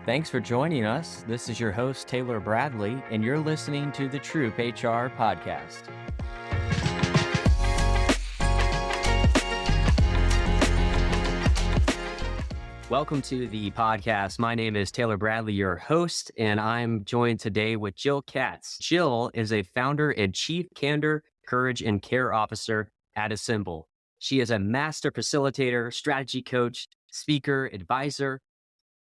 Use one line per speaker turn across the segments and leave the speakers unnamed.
Thanks for joining us. This is your host, Taylor Bradley, and you're listening to the Troop HR podcast. Welcome to the podcast. My name is Taylor Bradley, your host, and I'm joined today with Jill Katz. Jill is a founder and chief candor, courage, and care officer at Assemble. She is a master facilitator, strategy coach, speaker, advisor,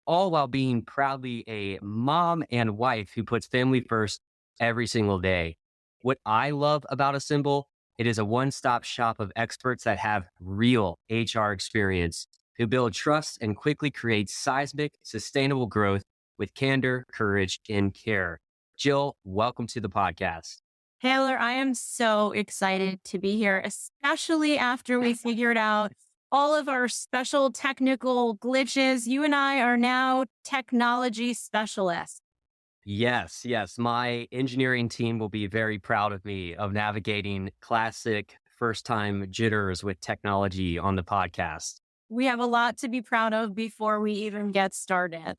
all while being proudly a mom and wife who puts family first every single day. What I love about Assemble, it is a one-stop shop of experts that have real HR experience, who build trust and quickly create seismic, sustainable growth with candor, courage, and care. Jill, welcome to the podcast.
Taylor, I am so excited to be here, especially after we figured out all of our special technical glitches. You and I are now technology specialists.
Yes. My engineering team will be very proud of me of navigating classic first-time jitters with technology on the podcast.
We have a lot to be proud of before we even get started.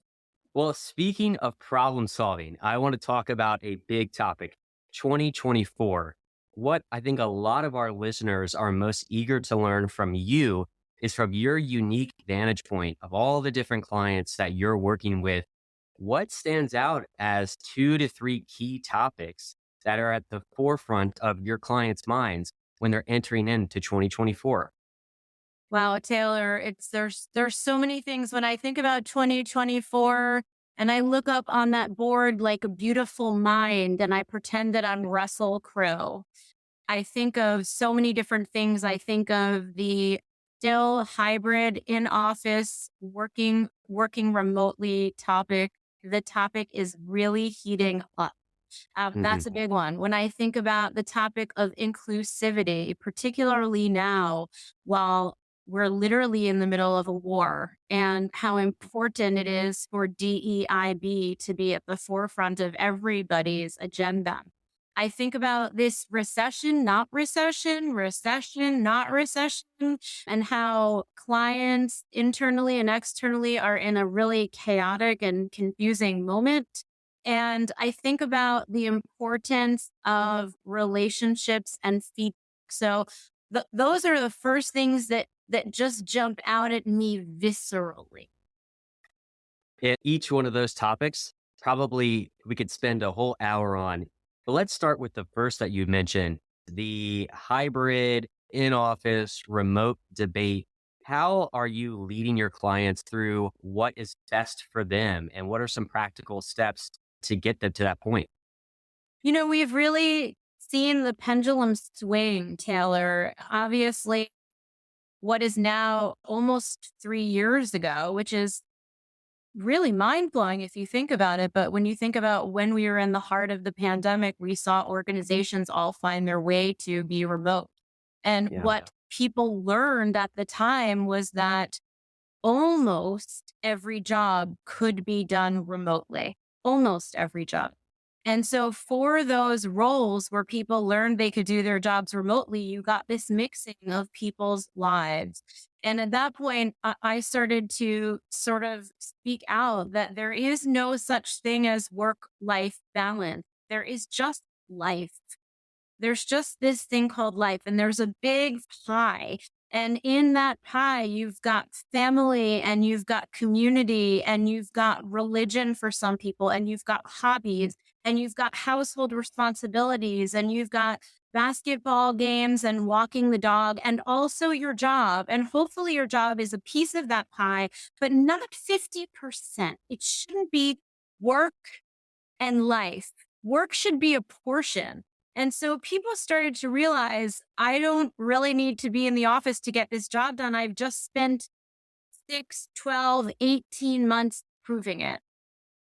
Well, speaking of problem solving, I want to talk about a big topic, 2024. What I think a lot of our listeners are most eager to learn from you is from your unique vantage point of all the different clients that you're working with. What stands out as 2 to 3 key topics that are at the forefront of your clients' minds when they're entering into 2024?
Wow, Taylor, there's so many things when I think about 2024 and I look up on that board like a beautiful mind and I pretend that I'm Russell Crowe. I think of so many different things. I think of the still hybrid in office working remotely topic. The topic is really heating up. That's a big one. When I think about the topic of inclusivity, particularly now, while we're literally in the middle of a war, and how important it is for DEIB to be at the forefront of everybody's agenda. I think about this recession, not recession, not recession, and how clients internally and externally are in a really chaotic and confusing moment. And I think about the importance of relationships and feedback. So those are the first things that just jump out at me viscerally.
And each one of those topics, probably we could spend a whole hour on. But let's start with the first that you mentioned, the hybrid, in-office, remote debate. How are you leading your clients through what is best for them? And what are some practical steps to get them to that point?
You know, we've really seen the pendulum swing, Taylor. Obviously, what is now almost 3 years ago, which is really mind-blowing if you think about it. But when you think about when we were in the heart of the pandemic, we saw organizations all find their way to be remote. And what people learned at the time was that almost every job could be done remotely. Almost every job. And so for those roles where people learned they could do their jobs remotely, you got this mixing of people's lives. And at that point, I started to sort of speak out that there is no such thing as work-life balance. There is just life. There's just this thing called life, and there's a big pie. And in that pie, you've got family and you've got community and you've got religion for some people and you've got hobbies and you've got household responsibilities and you've got basketball games and walking the dog and also your job. And hopefully your job is a piece of that pie, but not 50%. It shouldn't be work and life. Work should be a portion. And so people started to realize, I don't really need to be in the office to get this job done. I've just spent 6, 12, 18 months proving it.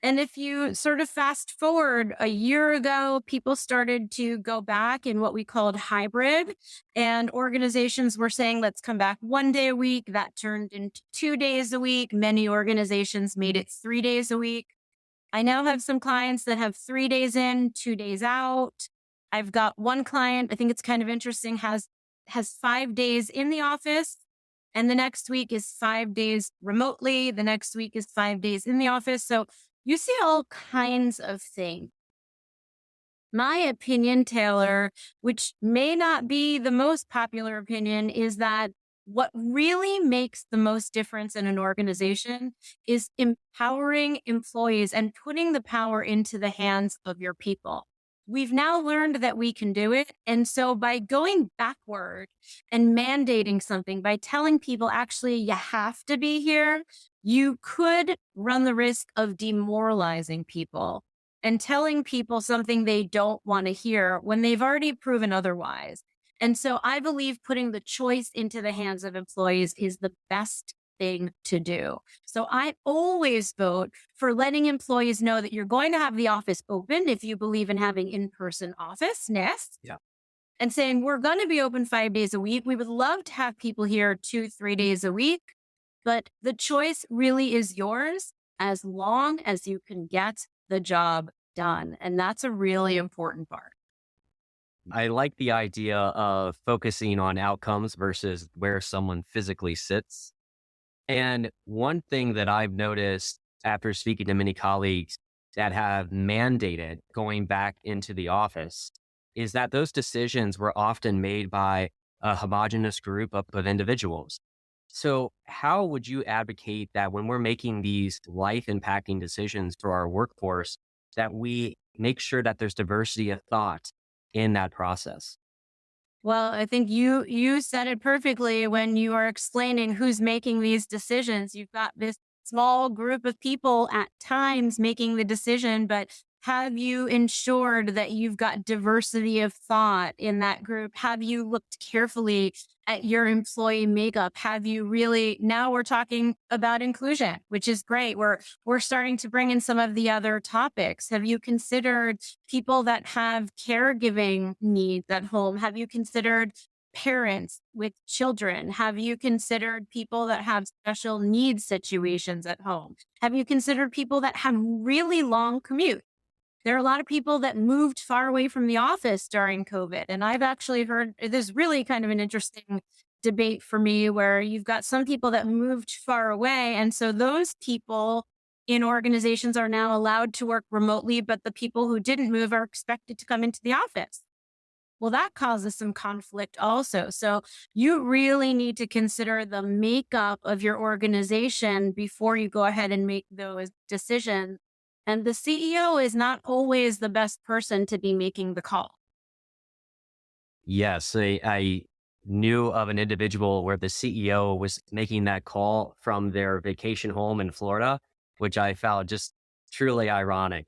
And if you sort of fast forward a year ago, people started to go back in what we called hybrid, and organizations were saying, let's come back 1 day a week. That turned into 2 days a week. Many organizations made it 3 days a week. I now have some clients that have 3 days in, 2 days out. I've got one client, I think it's kind of interesting, has 5 days in the office And the next week is 5 days remotely. The next week is 5 days in the office. So you see all kinds of things. My opinion, Taylor, which may not be the most popular opinion, is that what really makes the most difference in an organization is empowering employees and putting the power into the hands of your people. We've now learned that we can do it. And so by going backward and mandating something, by telling people actually you have to be here, you could run the risk of demoralizing people and telling people something they don't want to hear when they've already proven otherwise. And so I believe putting the choice into the hands of employees is the best thing to do. So I always vote for letting employees know that you're going to have the office open if you believe in having in-person office-ness.
Yeah.
And saying we're going to be open 5 days a week. We would love to have people here 2-3 days a week, but the choice really is yours as long as you can get the job done. And that's a really important part.
I like the idea of focusing on outcomes versus where someone physically sits. And one thing that I've noticed after speaking to many colleagues that have mandated going back into the office is that those decisions were often made by a homogenous group of individuals. So, how would you advocate that when we're making these life impacting decisions for our workforce, that we make sure that there's diversity of thought in that process?
Well, I think you said it perfectly when you are explaining who's making these decisions. You've got this small group of people at times making the decision, but have you ensured that you've got diversity of thought in that group? Have you looked carefully at your employee makeup? Have you really, now we're talking about inclusion, which is great. We're starting to bring in some of the other topics. Have you considered people that have caregiving needs at home? Have you considered parents with children? Have you considered people that have special needs situations at home? Have you considered people that have really long commutes? There are a lot of people that moved far away from the office during COVID. And I've actually heard there's really kind of an interesting debate for me where you've got some people that moved far away. And so those people in organizations are now allowed to work remotely, but the people who didn't move are expected to come into the office. Well, that causes some conflict also. So you really need to consider the makeup of your organization before you go ahead and make those decisions. And the CEO is not always the best person to be making the call.
Yes, I knew of an individual where the CEO was making that call from their vacation home in Florida, which I found just truly ironic.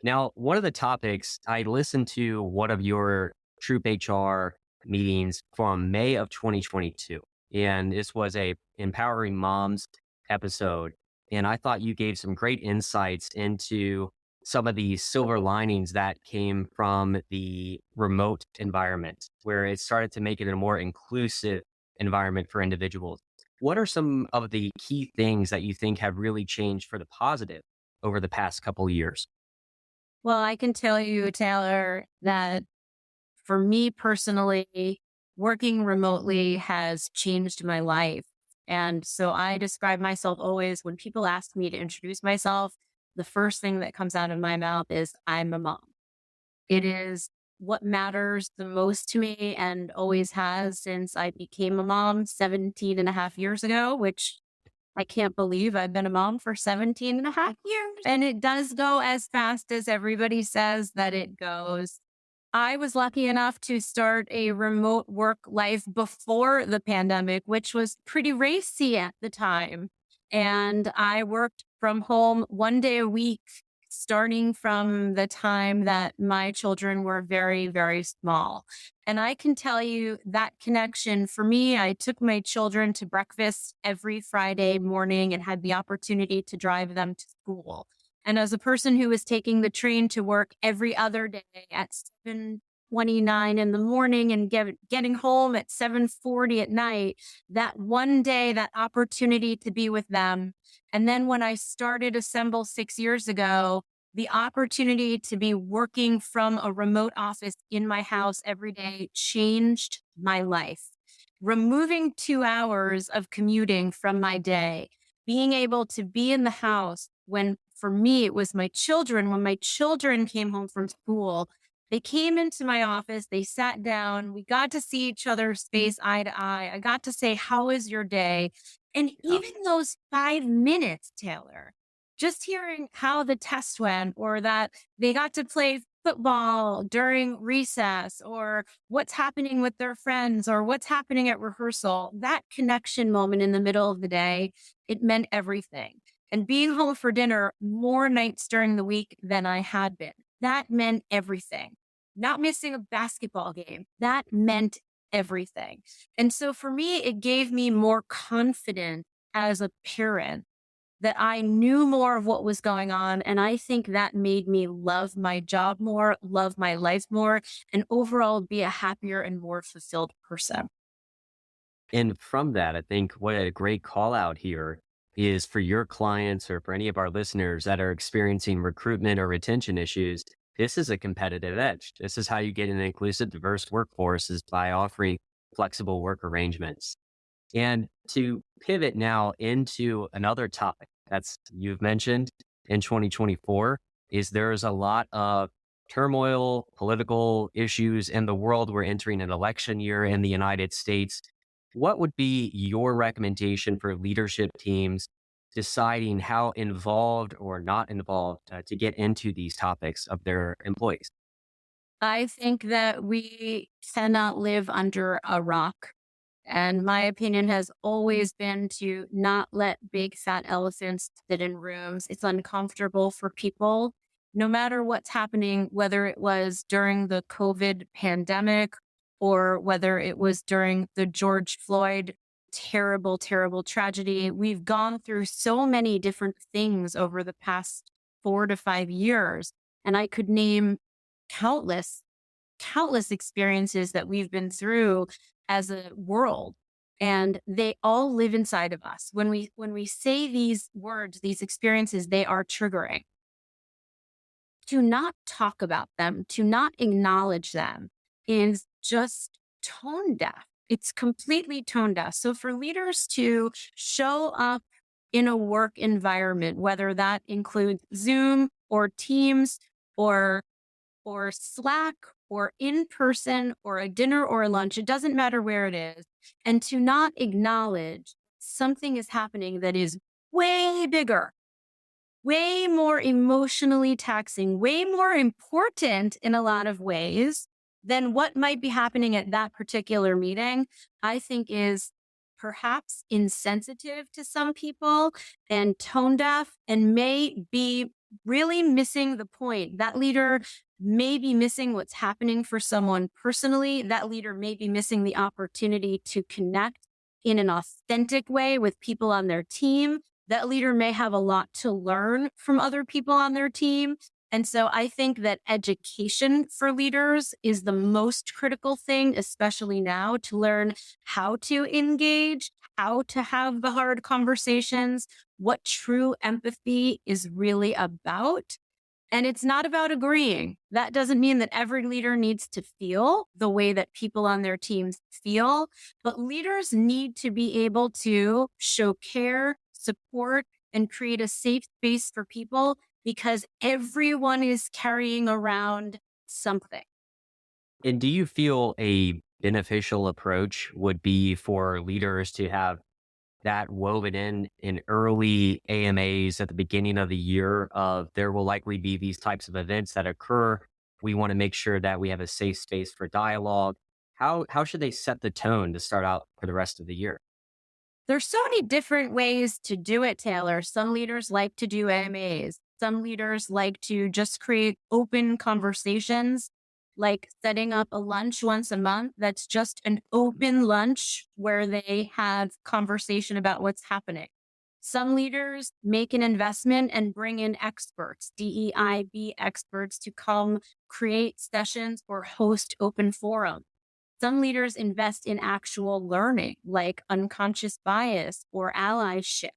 Now, one of the topics, I listened to one of your Troop HR meetings from May of 2022, and this was a Empowering Moms episode. And I thought you gave some great insights into some of the silver linings that came from the remote environment, where it started to make it a more inclusive environment for individuals. What are some of the key things that you think have really changed for the positive over the past couple of years?
Well, I can tell you, Taylor, that for me personally, working remotely has changed my life. And so I describe myself always when people ask me to introduce myself, the first thing that comes out of my mouth is I'm a mom. It is what matters the most to me and always has since I became a mom 17 and a half years ago, which I can't believe I've been a mom for 17 and a half years. And it does go as fast as everybody says that it goes. I was lucky enough to start a remote work life before the pandemic, which was pretty racy at the time. And I worked from home 1 day a week, starting from the time that my children were very, very small. And I can tell you that connection for me, I took my children to breakfast every Friday morning and had the opportunity to drive them to school. And as a person who was taking the train to work every other day at 7:29 in the morning and getting home at 7:40 at night, that one day, that opportunity to be with them. And then when I started Assemble 6 years ago, the opportunity to be working from a remote office in my house every day changed my life. removing 2 hours of commuting from my day, being able to be in the house when, for me, it was my children. When my children came home from school, they came into my office, they sat down, we got to see each other's face eye to eye. I got to say, how is your day? And
Yeah.
even those 5 minutes, Taylor, just hearing how the test went, or that they got to play football during recess, or what's happening with their friends, or what's happening at rehearsal, that connection moment in the middle of the day, it meant everything. And being home for dinner more nights during the week than I had been, that meant everything. Not missing a basketball game, that meant everything. And so for me, it gave me more confidence as a parent that I knew more of what was going on. And I think that made me love my job more, love my life more, and overall be a happier and more fulfilled person.
And from that, I think what a great call out here is for your clients or for any of our listeners that are experiencing recruitment or retention issues. This is a competitive edge. This is how you get an inclusive, diverse workforce, is by offering flexible work arrangements. And to pivot now into another topic that's you've mentioned in 2024 is there's a lot of turmoil, political issues in the world. We're entering an election year in the United States. What would be your recommendation for leadership teams deciding how involved or not involved to get into these topics of their employees?
I think that we cannot live under a rock. And my opinion has always been to not let big fat elephants sit in rooms. It's uncomfortable for people, no matter what's happening, whether it was during the COVID pandemic or whether it was during the George Floyd terrible, terrible tragedy. We've gone through so many different things over the past 4 to 5 years. And I could name countless, countless experiences that we've been through as a world, and they all live inside of us. When we say these words, these experiences, they are triggering. To not talk about them, to not acknowledge them, is just tone deaf. It's completely tone deaf. So for leaders to show up in a work environment, whether that includes Zoom or Teams or Slack or in person or a dinner or a lunch, it doesn't matter where it is, and to not acknowledge something is happening that is way bigger, way more emotionally taxing, way more important in a lot of ways than what might be happening at that particular meeting, I think is perhaps insensitive to some people and tone deaf, and may be really missing the point. That leader may be missing what's happening for someone personally. That leader may be missing the opportunity to connect in an authentic way with people on their team. That leader may have a lot to learn from other people on their team. And so I think that education for leaders is the most critical thing, especially now, to learn how to engage, how to have the hard conversations, what true empathy is really about. And it's not about agreeing. That doesn't mean that every leader needs to feel the way that people on their teams feel, but leaders need to be able to show care, support, and create a safe space for people, because everyone is carrying around something.
And do you feel a beneficial approach would be for leaders to have that woven in early AMAs at the beginning of the year of there will likely be these types of events that occur. We want to make sure that we have a safe space for dialogue. How should they set the tone to start out for the rest of the year?
There's so many different ways to do it, Taylor. Some leaders like to do AMAs. Some leaders like to just create open conversations, like setting up a lunch once a month that's just an open lunch where they have conversation about what's happening. Some leaders make an investment and bring in experts, DEIB experts, to come create sessions or host open forums. Some leaders invest in actual learning, like unconscious bias or allyship.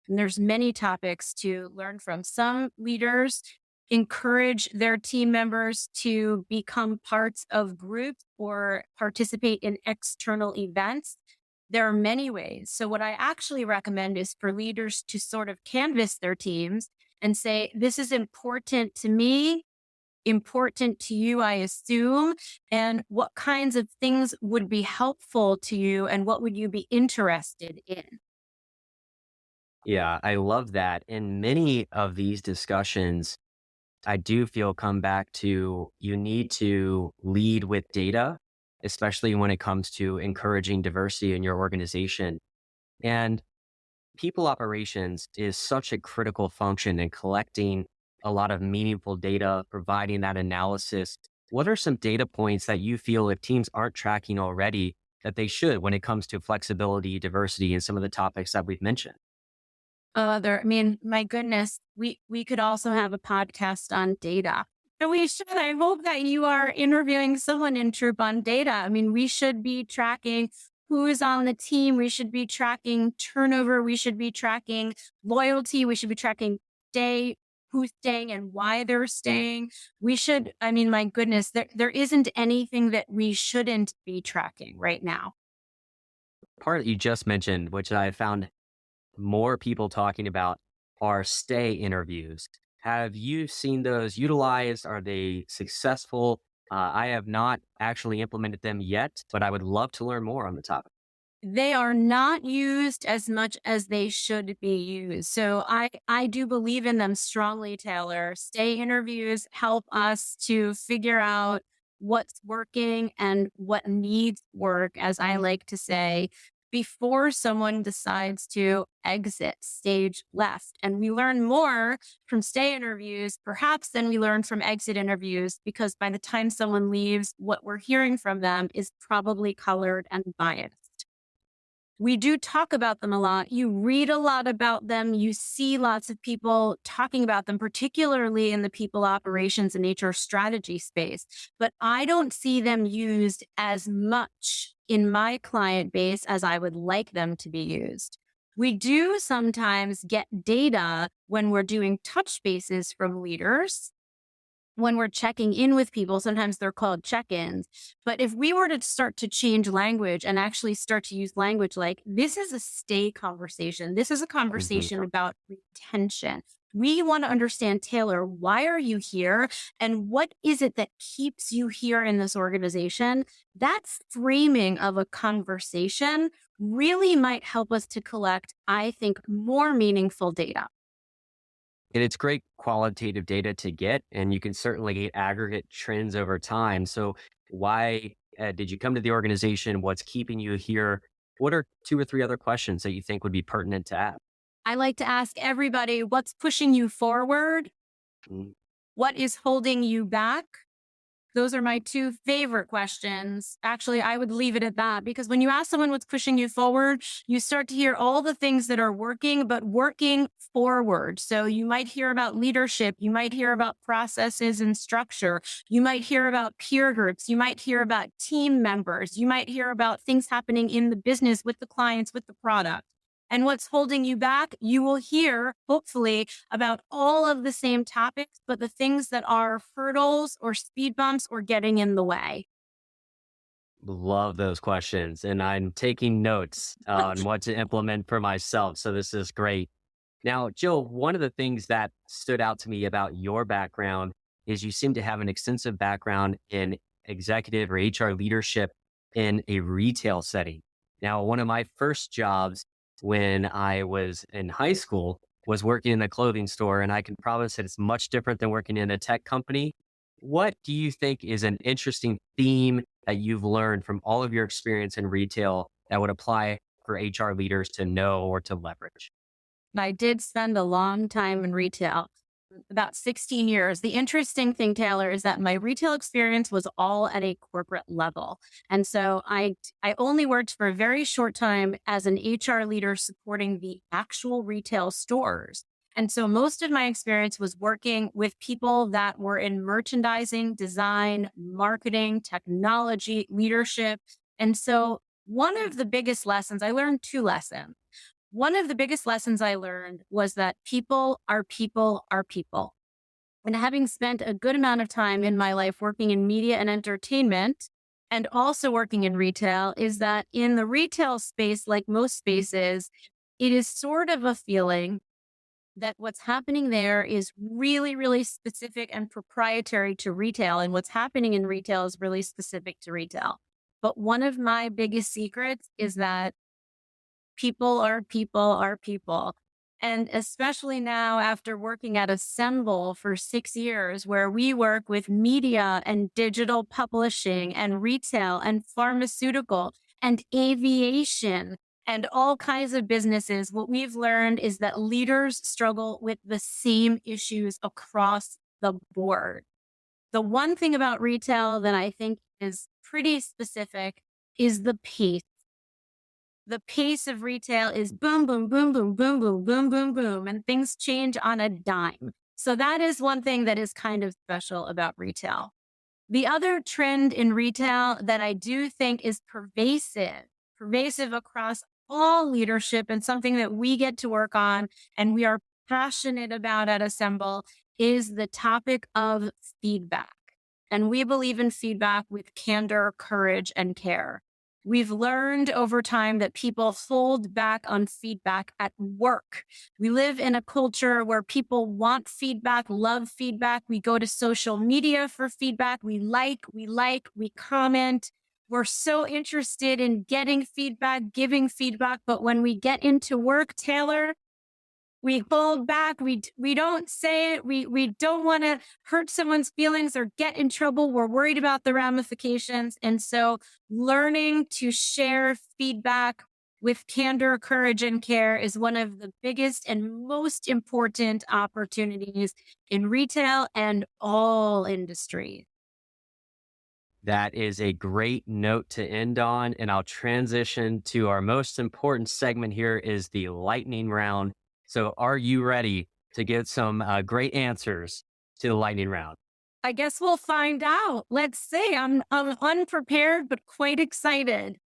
And there's many topics to learn from. Some leaders encourage their team members to become parts of groups or participate in external events. There are many ways. So what I actually recommend is for leaders to sort of canvas their teams and say, this is important to me, important to you, I assume, and what kinds of things would be helpful to you and what would you be interested in?
Yeah, I love that. And many of these discussions, I do feel come back to you need to lead with data, especially when it comes to encouraging diversity in your organization. And people operations is such a critical function in collecting a lot of meaningful data, providing that analysis. What are some data points that you feel if teams aren't tracking already that they should when it comes to flexibility, diversity, and some of the topics that we've mentioned?
I mean, my goodness, we could also have a podcast on data. And we should. I hope that you are interviewing someone in Troop on data. I mean, we should be tracking who is on the team. We should be tracking turnover. We should be tracking loyalty. We should be tracking stay, who's staying and why they're staying. We should, I mean, my goodness, there isn't anything that we shouldn't be tracking right now.
Part that you just mentioned, which I found more people talking about, are stay interviews. Have you seen those utilized? Are they successful? I have not actually implemented them yet, but I would love to learn more on the topic.
They are not used as much as they should be used. So I do believe in them strongly, Taylor. Stay interviews help us to figure out what's working and what needs work, as I like to say, before someone decides to exit stage left. And we learn more from stay interviews, perhaps, than we learn from exit interviews, because by the time someone leaves, what we're hearing from them is probably colored and biased. We do talk about them a lot. You read a lot about them. You see lots of people talking about them, particularly in the people operations and HR strategy space. But I don't see them used as much in my client base as I would like them to be used. We do sometimes get data when we're doing touch bases from leaders, when we're checking in with people. Sometimes they're called check-ins. But if we were to start to change language and actually start to use language like, this is a stay conversation, this is a
Mhm.
conversation about retention. We want to understand, Taylor, why are you here? And what is it that keeps you here in this organization? That framing of a conversation really might help us to collect, I think, more meaningful data.
And it's great qualitative data to get, and you can certainly get aggregate trends over time. So, why did you come to the organization? What's keeping you here? What are two or three other questions that you think would be pertinent to ask?
I like to ask everybody, what's pushing you forward?
Mm.
What is holding you back? Those are my two favorite questions. Actually, I would leave it at that, because when you ask someone what's pushing you forward, you start to hear all the things that are working, but working forward. So you might hear about leadership. You might hear about processes and structure. You might hear about peer groups. You might hear about team members. You might hear about things happening in the business with the clients, with the product. And what's holding you back, you will hear, hopefully, about all of the same topics, but the things that are hurdles or speed bumps or getting in the way.
Love those questions. And I'm taking notes on what to implement for myself. So, this is great. Now, Jill, one of the things that stood out to me about your background is you seem to have an extensive background in executive or HR leadership in a retail setting. Now, one of my first jobs when I was in high school was working in a clothing store, and I can promise that it's much different than working in a tech company. What do you think is an interesting theme that you've learned from all of your experience in retail that would apply for HR leaders to know or to leverage?
I did spend a long time in retail, about 16 years. The interesting thing, Taylor, is that my retail experience was all at a corporate level. And so I only worked for a very short time as an HR leader supporting the actual retail stores. And so most of my experience was working with people that were in merchandising, design, marketing, technology, leadership. And so one of the biggest lessons, I learned two lessons. One of the biggest lessons I learned was that people are people are people. And having spent a good amount of time in my life working in media and entertainment and also working in retail, is that in the retail space, like most spaces, it is sort of a feeling that what's happening there is really, really specific and proprietary to retail. And what's happening in retail is really specific to retail. But one of my biggest secrets is that people are people are people. And especially now after working at Assemble for 6 years, where we work with media and digital publishing and retail and pharmaceutical and aviation and all kinds of businesses, what we've learned is that leaders struggle with the same issues across the board. The one thing about retail that I think is pretty specific is the pace. The pace of retail is boom, boom, boom, boom, boom, boom, boom, boom, boom, and things change on a dime. So that is one thing that is kind of special about retail. The other trend in retail that I do think is pervasive across all leadership and something that we get to work on and we are passionate about at Assemble is the topic of feedback. And we believe in feedback with candor, courage, and care. We've learned over time that people hold back on feedback at work. We live in a culture where people want feedback, love feedback. We go to social media for feedback. We comment. We're so interested in getting feedback, giving feedback. But when we get into work, Taylor, we hold back. We don't say it. We don't want to hurt someone's feelings or get in trouble. We're worried about the ramifications. And so learning to share feedback with candor, courage, and care is one of the biggest and most important opportunities in retail and all industries.
That is a great note to end on. And I'll transition to our most important segment here is the lightning round. So are you ready to get some great answers to the lightning round?
I guess we'll find out. Let's see. I'm unprepared, but quite excited.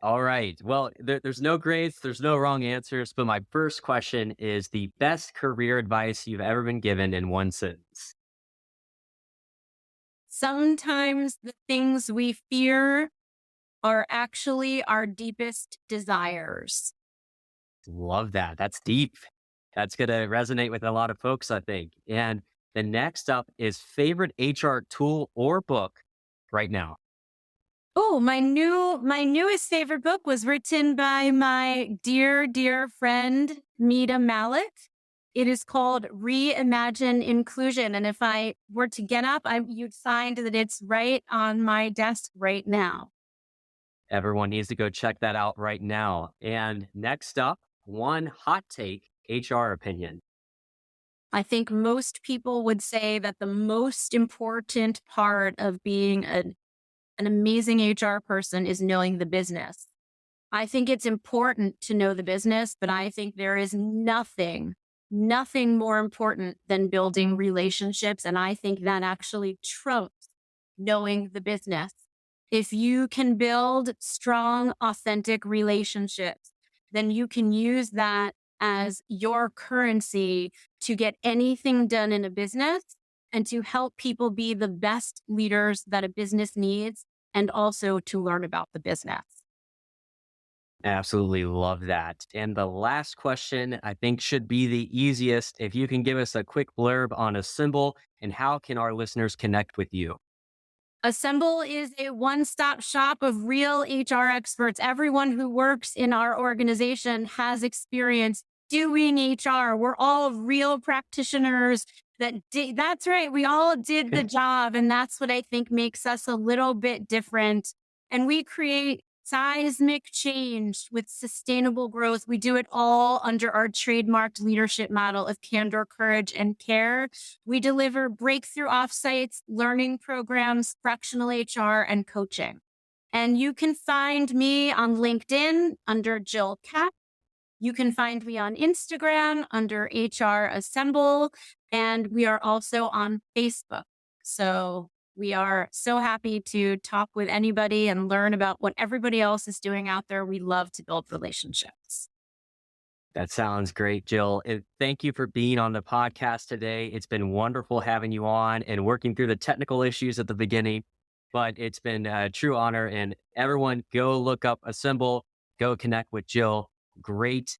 All right. Well, there's no grades, there's no wrong answers. But my first question is the best career advice you've ever been given in one sentence.
Sometimes the things we fear are actually our deepest desires.
Love that. That's deep. That's going to resonate with a lot of folks, I think. And the next up is favorite HR tool or book right now.
Oh, my newest favorite book was written by my dear friend, Meeta Malik. It is called Reimagine Inclusion. And if I were to get up, you'd find that it's right on my desk right now.
Everyone needs to go check that out right now. And next up, one hot take HR opinion.
I think most people would say that the most important part of being an amazing HR person is knowing the business. I think it's important to know the business, but I think there is nothing more important than building relationships. And I think that actually trumps knowing the business. If you can build strong, authentic relationships, then you can use that as your currency to get anything done in a business and to help people be the best leaders that a business needs and also to learn about the business.
Absolutely love that. And the last question I think should be the easiest. If you can give us a quick blurb on Assemble and how can our listeners connect with you?
Assemble is a one-stop shop of real HR experts. Everyone who works in our organization has experience doing HR. We're all real practitioners that's right. We all did the job. And that's what I think makes us a little bit different. And we create seismic change with sustainable growth. We do it all under our trademarked leadership model of candor, courage, and care. We deliver breakthrough offsites, learning programs, fractional HR, and coaching. And you can find me on LinkedIn under Jill Katz. You can find me on Instagram under HR Assemble, and we are also on Facebook. So we are so happy to talk with anybody and learn about what everybody else is doing out there. We love to build relationships.
That sounds great, Jill. And thank you for being on the podcast today. It's been wonderful having you on and working through the technical issues at the beginning, but it's been a true honor. And everyone, go look up Assemble, go connect with Jill. Great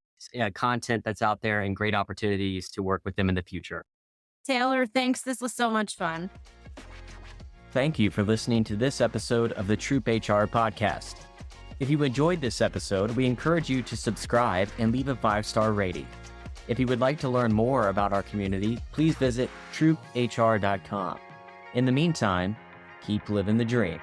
content that's out there and great opportunities to work with them in the future.
Taylor, thanks. This was so much fun.
Thank you for listening to this episode of the Troop HR podcast. If you enjoyed this episode, we encourage you to subscribe and leave a 5-star rating. If you would like to learn more about our community, please visit troophr.com. In the meantime, keep living the dream.